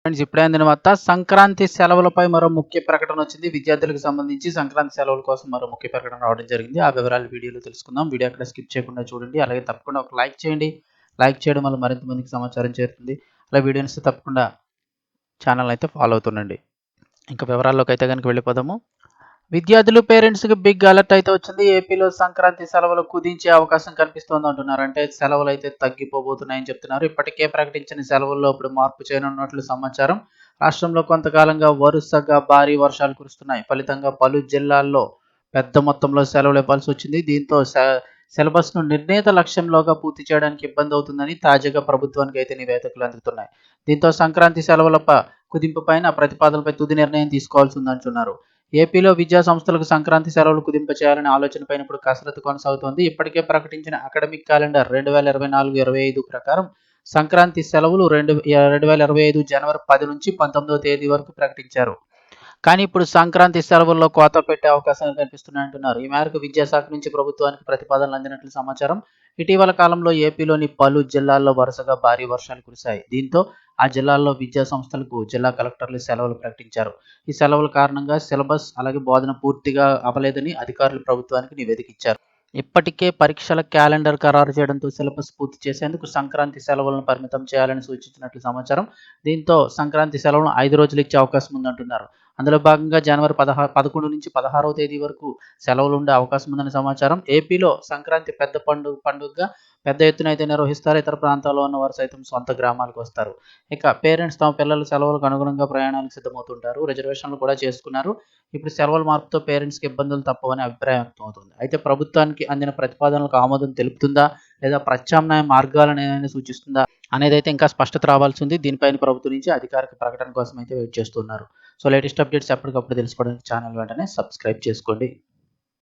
Friends ఇప్పుడే అందిన వార్త సంక్రాంతి సెలవులపై మరో ముఖ్య ప్రకటన వచ్చింది. విద్యార్థులకు సంబంధించి సంక్రాంతి సెలవుల కోసం మరో ముఖ్య ప్రకటన రావడం జరిగింది. ఆ వివరాలు వీడియోలో తెలుసుకుందాం. వీడియో అక్కడ స్కిప్ చేయకుండా చూడండి. అలాగే తప్పకుండా ఒక లైక్ చేయండి. లైక్ చేయడం వల్ల మరింత మందికి సమాచారం చేరుతుంది. అలా వీడియోని తప్పకుండా ఛానల్ అయితే ఫాలో అవుతుండండి. ఇంకా వివరాల్లోకి అయితే కనుక వెళ్ళిపోదాము. విద్యార్థులు పేరెంట్స్కి బిగ్ అలర్ట్ అయితే వచ్చింది. ఏపీలో సంక్రాంతి సెలవులు కుదించే అవకాశం కనిపిస్తోంది అంటున్నారు. అంటే సెలవులు అయితే తగ్గిపోబోతున్నాయని చెప్తున్నారు. ఇప్పటికే ప్రకటించిన సెలవుల్లో ఇప్పుడు మార్పు చేయనున్నట్లు సమాచారం. రాష్ట్రంలో కొంతకాలంగా వరుసగా భారీ వర్షాలు కురుస్తున్నాయి. ఫలితంగా పలు జిల్లాల్లో పెద్ద మొత్తంలో సెలవులు ఇవ్వాల్సి వచ్చింది. దీంతో సిలబస్ను నిర్ణీత లక్ష్యంలోగా పూర్తి చేయడానికి ఇబ్బంది అవుతుందని తాజాగా ప్రభుత్వానికి అయితే నివేదికలు అందుతున్నాయి. దీంతో సంక్రాంతి సెలవుల కుదింపు పైన ప్రతిపాదనలపై తుది నిర్ణయం తీసుకోవాల్సి ఉందంటున్నారు. ఏపీలో విద్యా సంస్థలకు సంక్రాంతి సెలవులు కుదింపు చేయాలనే ఆలోచనపైన ఇప్పుడు కసరత్తు కొనసాగుతోంది. ఇప్పటికే ప్రకటించిన అకాడమిక్ క్యాలెండర్ 2024-25 ప్రకారం సంక్రాంతి సెలవులు 2025 జనవరి 10 నుంచి 19వ తేదీ వరకు ప్రకటించారు. కానీ ఇప్పుడు సంక్రాంతి సెలవుల్లో కోత పెట్టే అవకాశాలు కనిపిస్తున్నాయంటున్నారు. ఈ మేరకు విద్యాశాఖ నుంచి ప్రభుత్వానికి ప్రతిపాదనలు అందినట్లు సమాచారం. ఇటీవల కాలంలో ఏపీలోని పలు జిల్లాల్లో వరుసగా భారీ వర్షాలు కురిశాయి. దీంతో ఆ జిల్లాల్లో విద్యా సంస్థలకు జిల్లా కలెక్టర్లు సెలవులు ప్రకటించారు. ఈ సెలవుల కారణంగా సిలబస్ అలాగే బోధన పూర్తిగా అవ్వలేదని అధికారులు ప్రభుత్వానికి నివేదిక ఇచ్చారు. ఇప్పటికే పరీక్షల క్యాలెండర్ ఖరారు చేయడంతో సిలబస్ పూర్తి చేసేందుకు సంక్రాంతి సెలవులను పరిమితం చేయాలని సూచించినట్లు సమాచారం. దీంతో సంక్రాంతి సెలవులను 5 రోజులు ఇచ్చే అవకాశం ఉందంటున్నారు. అందులో భాగంగా జనవరి 11 నుంచి 16వ తేదీ వరకు సెలవులు ఉండే అవకాశం ఉందని సమాచారం. ఏపీలో సంక్రాంతి పెద్ద పండుగగా పెద్ద ఎత్తున అయితే నిర్వహిస్తారు. ఇతర ప్రాంతాల్లో ఉన్న వారు సైతం సొంత గ్రామాలకు వస్తారు. ఇక పేరెంట్స్ తమ పిల్లల సెలవులకు అనుగుణంగా ప్రయాణాలకు సిద్ధమవుతుంటారు. రిజర్వేషన్లు కూడా చేసుకున్నారు. ఇప్పుడు సెలవుల మార్పుతో పేరెంట్స్కి ఇబ్బందులు తప్పవని అభిప్రాయం వ్యక్తమవుతుంది. అయితే ప్రభుత్వానికి అందిన ప్రతిపాదనలకు ఆమోదం తెలుపుతుందా లేదా ప్రత్యామ్నాయ మార్గాలను ఏమైనా సూచిస్తుందా అనేది అయితే ఇంకా స్పష్టత రావాల్సి ఉంది. దీనిపైన ప్రభుత్వం నుంచి అధికారిక ప్రకటన కోసం అయితే వెయిట్ చేస్తున్నారు. సో లేటెస్ట్ అప్డేట్స్ ఎప్పటికప్పుడు తెలుసుకోవడానికి ఛానల్ వెంటనే సబ్స్క్రైబ్ చేసుకోండి.